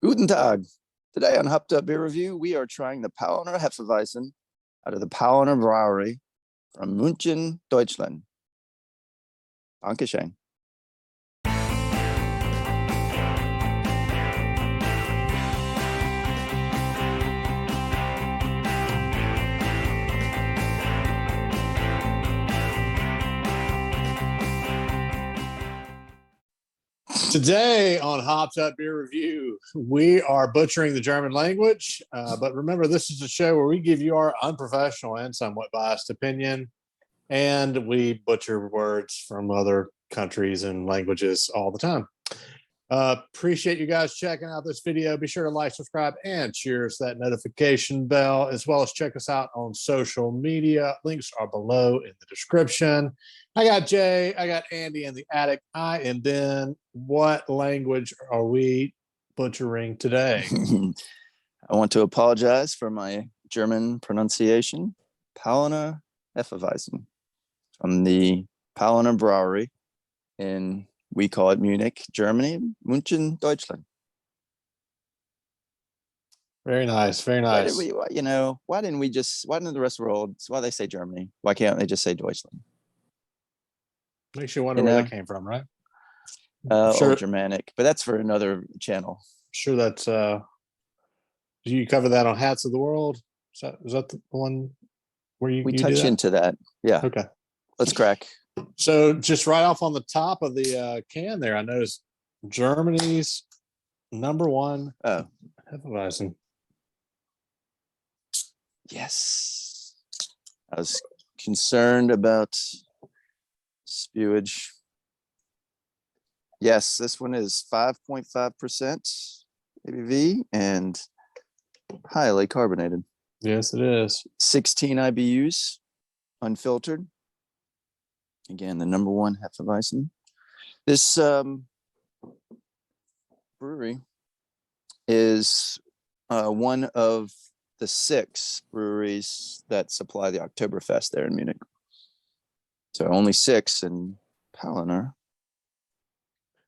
Guten Tag. Today on Hopped Up Beer Review, we are trying the Paulaner Hefe-Weizen out of the Paulaner Braurei from München, Deutschland. Dankeschön. Today on Hopped Up Beer Review, we are butchering the German language. But remember, this is a show where we give you our unprofessional and somewhat biased opinion, and we butcher words from other countries and languages all the time. Appreciate you guys checking out this video. Be sure to like, subscribe, and cheers that notification bell, as well as check us out on social media. Links are below in the description. I got Jay, I got Andy in the attic. I am Ben. What language are we butchering today? I want to apologize for my German pronunciation. Paulaner Hefe-Weizen from the Paulaner Braurei in, we call it Munich, Germany, München, Deutschland. Very nice, very nice. Why didn't the rest of the world, why they say Germany? Why can't they just say Deutschland? Makes you wonder where that came from, right? Sure. Old Germanic, but that's for another channel. Sure, that's do you cover that on Hats of the World? Is that the one where you touch into that? Yeah. Okay. Let's crack. So just right off on the top of the can there, I noticed Germany's #1 Hefeweizen. Yes. I was concerned about spewage. Yes, this one is 5.5% ABV and highly carbonated. Yes, it is. 16 IBUs, unfiltered. Again, the #1 Hefeweizen. This brewery is one of the 6 breweries that supply the Oktoberfest there in Munich. So only 6, and Paulaner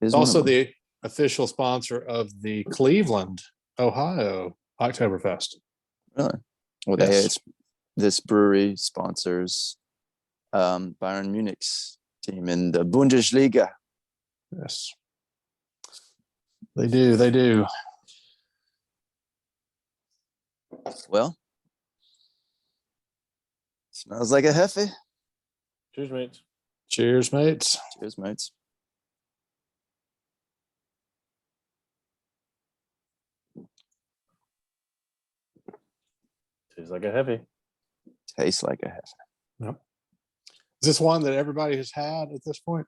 is also the official sponsor of the Cleveland, Ohio Oktoberfest. Really? Well, yes. This brewery sponsors Bayern Munich's team in the Bundesliga. Yes, they do. They do. Well, smells like a Hefe. Cheers, mates. Cheers, mates. Cheers, mates. Tastes like a Hefe. Tastes like a Hefe. Yep. Is this one that everybody has had at this point?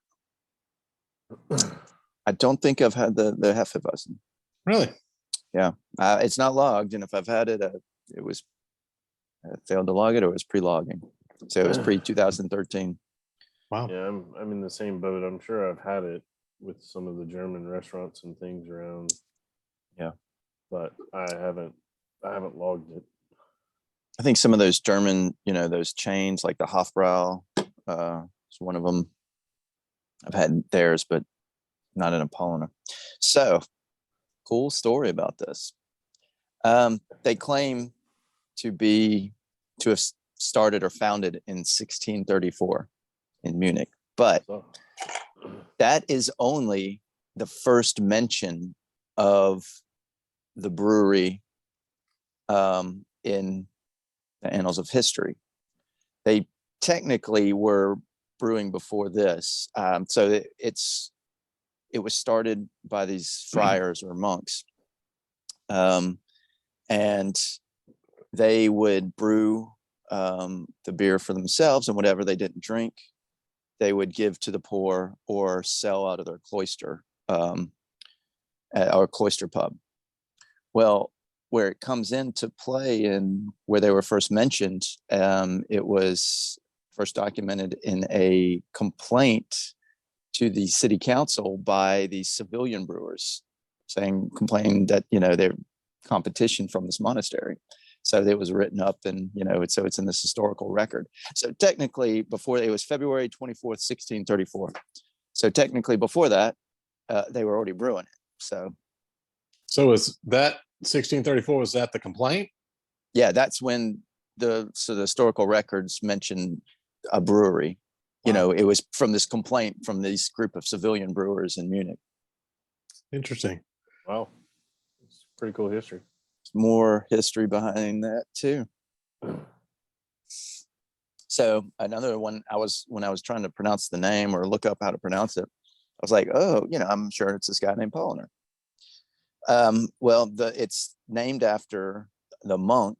I don't think I've had the Hefeweizen. Really? Yeah. It's not logged, and if I've had it, it was failed to log it, or it was pre-logging. So it was pre-2013. Wow. Yeah, I'm in the same boat. I'm sure I've had it with some of the German restaurants and things around. Yeah, but I haven't logged it. I think some of those German, those chains like the Hofbrau, is one of them. I've had theirs, but not in a Paulaner. So, cool story about this. They claim to have started or founded in 1634 in Munich, but that is only the first mention of the brewery in the annals of history. They technically were brewing before this, so it was started by these friars or monks, and they would brew the beer for themselves, and whatever they didn't drink, they would give to the poor or sell out of their cloister, at our cloister pub. Well, where it comes into play and where they were first mentioned, it was first documented in a complaint to the city council by the civilian brewers, complaining that their competition from this monastery. So it was written up, and it's in this historical record. So technically, before, it was February 24th, 1634. So technically, before that, they were already brewing it. So So is that 1634? Was that the complaint? Yeah, that's when the historical records mention a brewery. You know, it was from this complaint from this group of civilian brewers in Munich. Interesting. Wow. It's pretty cool history. More history behind that too. So another one, when I was trying to pronounce the name or look up how to pronounce it, I was like, oh, I'm sure it's this guy named Paulaner. Well, it's named after the monk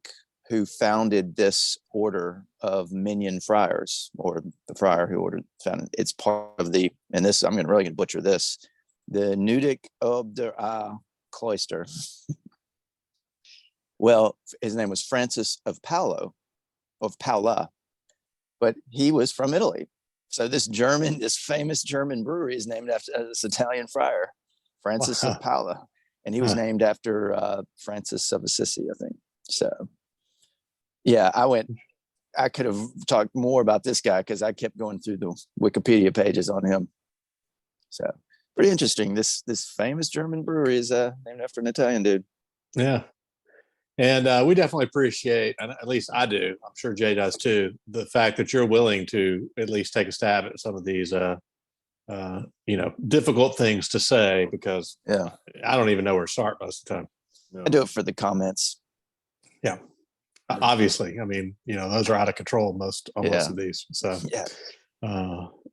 who founded this order of Minion friars, or the friar who founded. It's part of and this, I'm really going to butcher this, the Newdic of the cloister. Well, his name was Francis of Paula, but he was from Italy. So this famous German brewery is named after this Italian friar, Francis of Paula. And he was named after Francis of Assisi, I think. So, yeah, I could have talked more about this guy because I kept going through the Wikipedia pages on him. So, pretty interesting. This famous German brewery is named after an Italian dude. Yeah. And we definitely appreciate, and at least I do, I'm sure Jay does too, the fact that you're willing to at least take a stab at some of these difficult things to say, because I don't even know where to start most of the time. No. I do it for the comments. Yeah. Obviously, I mean, those are out of control most of these. So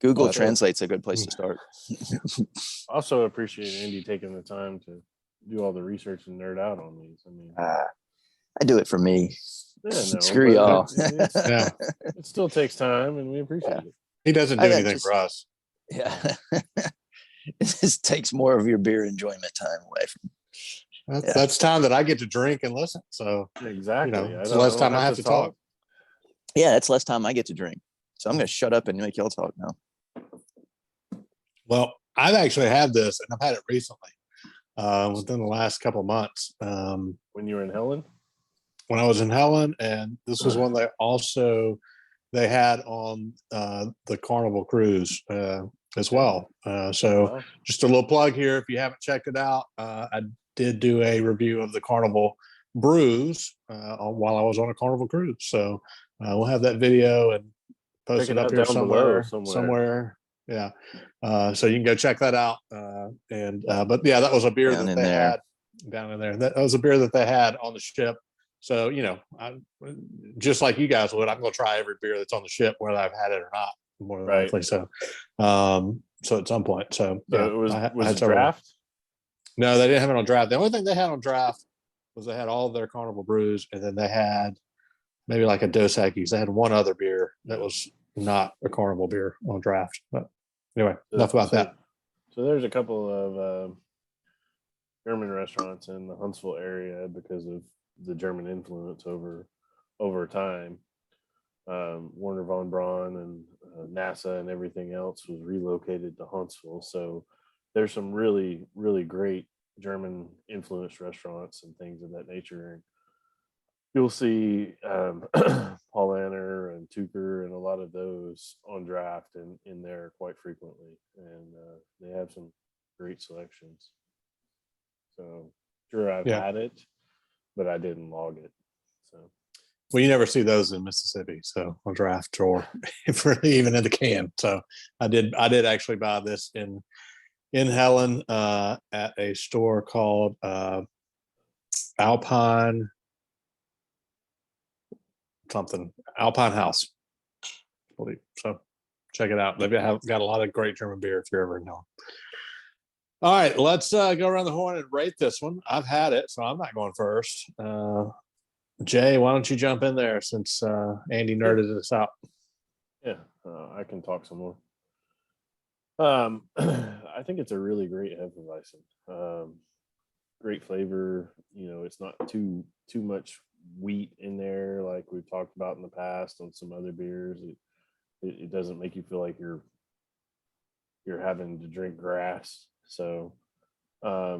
Google Translate's a good place to start. Also appreciate Andy taking the time to do all the research and nerd out on these. I mean, I do it for me. Yeah, no, Screw y'all. It still takes time, and we appreciate it. He doesn't do anything for us. Yeah. It just takes more of your beer enjoyment time away from. That's time that I get to drink and listen. So exactly, it's less time I have to talk. Yeah, it's less time I get to drink. So I'm going to shut up and make y'all talk now. Well, I've actually had this, and I've had it recently, within the last couple of months. When you were in Helen? When I was in Helen, and this was one they had on the Carnival cruise as well. So just a little plug here. If you haven't checked it out, I did do a review of the Carnival brews while I was on a Carnival cruise. So we'll have that video and post it up here somewhere. Yeah. So you can go check that out. But yeah, that was a beer that they had down in there. That was a beer that they had on the ship. So, just like you guys would, I'm going to try every beer that's on the ship, whether I've had it or not, more than likely. So, so at some point. So it was it draft? No, they didn't have it on draft. The only thing they had on draft was they had all of their Carnival brews, and then they had maybe like a Dos Equis. They had one other beer that was not a Carnival beer on draft. But anyway, enough about that. So there's a couple of German restaurants in the Huntsville area because of the German influence over time. Werner von Braun and NASA and everything else was relocated to Huntsville. So there's some really, really great German influenced restaurants and things of that nature. And you'll see Paulaner and Tucker and a lot of those on draft in there quite frequently. And they have some great selections. So sure, I've had it, but I didn't log it. So, well, you never see those in Mississippi, so on draft or even in the can. So I did actually buy this in Helen at a store called Alpine House, I believe. So check it out. They've got a lot of great German beer if you're ever in Helen. All right, let's go around the horn and rate this one. I've had it, so I'm not going first. Jay, why don't you jump in there since Andy nerded us out? Yeah, I can talk some more. I think it's a really great Hefe-Weizen. Great flavor. It's not too much wheat in there like we've talked about in the past on some other beers. It doesn't make you feel like you're having to drink grass. So I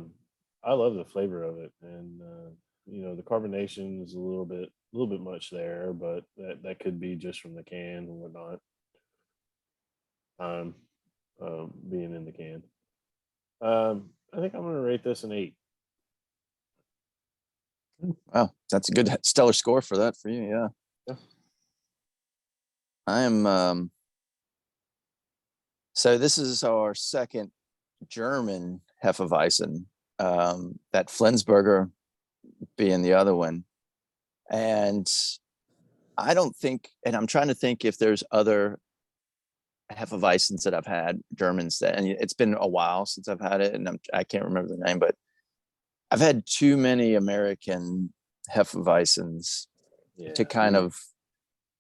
love the flavor of it, and the carbonation is a little bit much there, but that could be just from the can and whatnot. Being in the can. I think I'm going to rate this an 8. Wow, that's a good stellar score for that for you. Yeah. Yeah. I am so this is our second German Hefeweizen, that Flensburger being the other one. And I don't think, and I'm trying to think if there's other Hefeweizens that I've had, Germans, that, and it's been a while since I've had it, and I can't remember the name, but I've had too many American Hefeweizens to kind of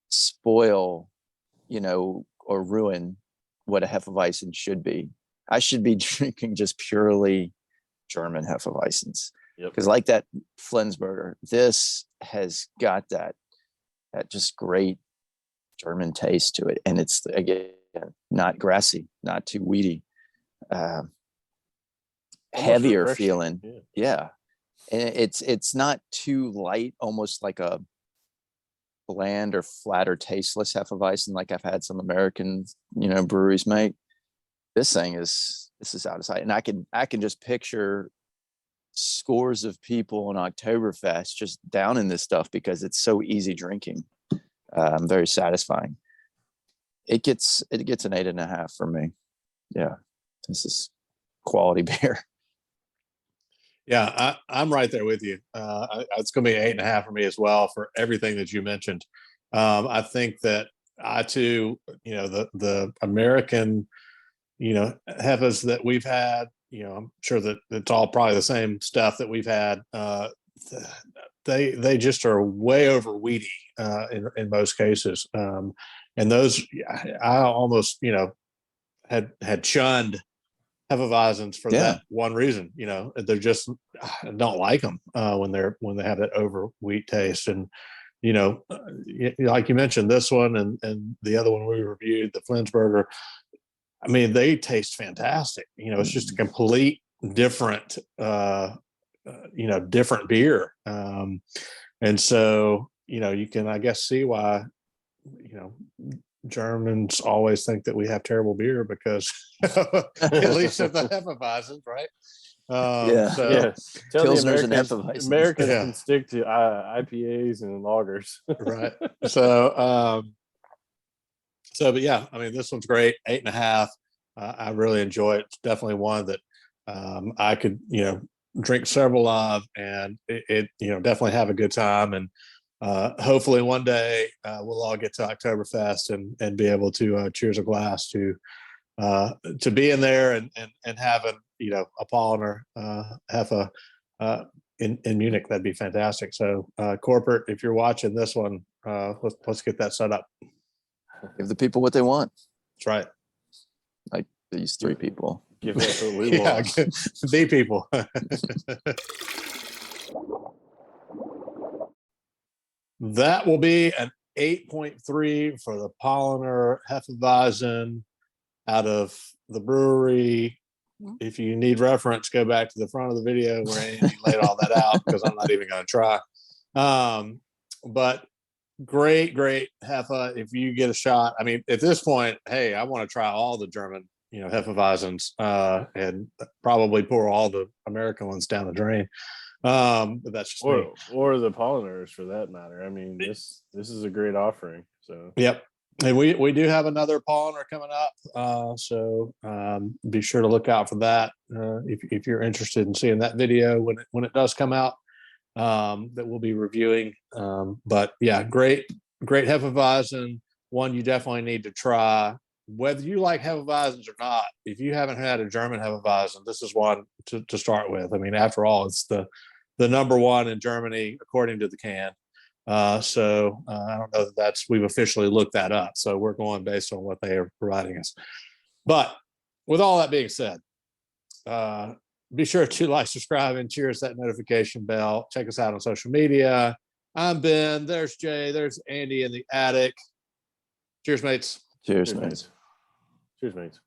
spoil, or ruin what a Hefeweizen should be. I should be drinking just purely German Hefeweizens. Because like that Flensburger, this has got that just great German taste to it. And it's, again, not grassy, not too weedy, heavier refreshing. feeling. Yeah. And it's not too light, almost like a bland or flat or tasteless Hefeweizen like I've had some American, breweries make. This is out of sight. And I can just picture scores of people on Oktoberfest just down in this stuff because it's so easy drinking. Very satisfying. It gets an 8.5 for me. Yeah, this is quality beer. Yeah, I'm right there with you. It's going to be 8.5 for me as well for everything that you mentioned. I think that I too, the American, Hefes that we've had, I'm sure that it's all probably the same stuff that we've had. They just are way over weedy in most cases. And those, I almost, had shunned Hefeweizens for that one reason. They're just, I don't like them when they have that over wheat taste. And like you mentioned, this one and the other one we reviewed, the Flensburger, I mean, they taste fantastic. It's just a complete different different beer. And so you can, I guess, see why Germans always think that we have terrible beer because at least at the Hefeweizens, right? Tell the Pilsners and Americans, Hefeweizens. Americans can stick to IPAs and lagers. Right. So but yeah, I mean, this one's great. 8.5. I really enjoy it. It's definitely one that I could, drink several of, and it definitely have a good time. And hopefully one day we'll all get to Oktoberfest and be able to cheers a glass to be in there and having a Paulaner Hefe in Munich. That'd be fantastic. So corporate, if you're watching this one, let's get that set up. Give the people what they want. That's right. Like these three people. Give us what we want. The people. That will be an 8.3 for the Paulaner Hefe-Weizen out of the brewery. If you need reference, go back to the front of the video where Andy laid all that out, because I'm not even going to try. But great Hefe. If you get a shot, I mean, at this point, hey, I want to try all the German, Hefeweizens, and probably pour all the American ones down the drain. But that's just me. Or the Paulaners for that matter. I mean, this is a great offering. So yep. And we do have another Paulaner coming up, so be sure to look out for that if you're interested in seeing that video when it does come out, that we'll be reviewing. But yeah, great Hefeweizen, one you definitely need to try, whether you like Hefeweizens or not. If you haven't had a German Hefeweizen, this is one to start with. I mean, after all, it's the number one in Germany according to the can. So I don't know that we've officially looked that up. So we're going based on what they are providing us. But with all that being said, be sure to like, subscribe, and cheers that notification bell. Check us out on social media. I'm Ben. There's Jay. There's Andy in the attic. Cheers, mates. Cheers, mates. Cheers, mates.